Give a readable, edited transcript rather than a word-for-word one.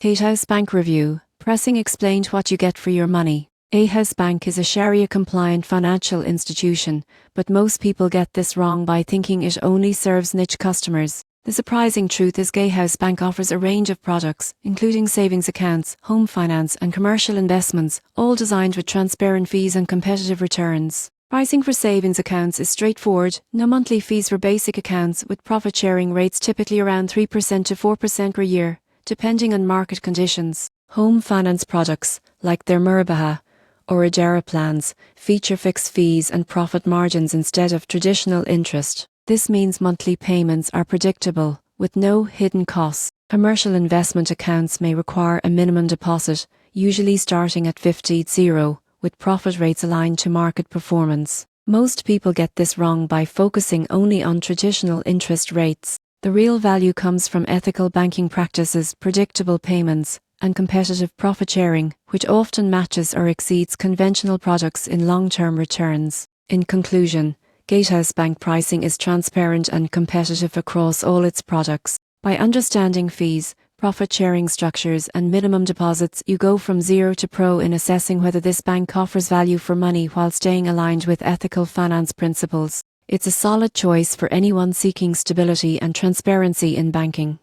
Gatehouse Bank Review. Pressing explained what you get for your money. Gatehouse Bank is a Sharia-compliant financial institution, but most people get this wrong by thinking it only serves niche customers. The surprising truth is Gatehouse Bank offers a range of products, including savings accounts, home finance and commercial investments, all designed with transparent fees and competitive returns. Pricing for savings accounts is straightforward, no monthly fees for basic accounts, with profit-sharing rates typically around 3% to 4% per year, depending on market conditions. Home finance products, like their Murbaha or Ajara plans, feature fixed fees and profit margins instead of traditional interest. This means monthly payments are predictable, with no hidden costs. Commercial investment accounts may require a minimum deposit, usually starting at 50, with profit rates aligned to market performance. Most people get this wrong by focusing only on traditional interest rates. The real value comes from ethical banking practices, predictable payments, and competitive profit sharing, which often matches or exceeds conventional products in long-term returns. In conclusion, Gatehouse Bank pricing is transparent and competitive across all its products. By understanding fees, profit-sharing structures and minimum deposits, you go from zero to pro in assessing whether this bank offers value for money while staying aligned with ethical finance principles. It's a solid choice for anyone seeking stability and transparency in banking.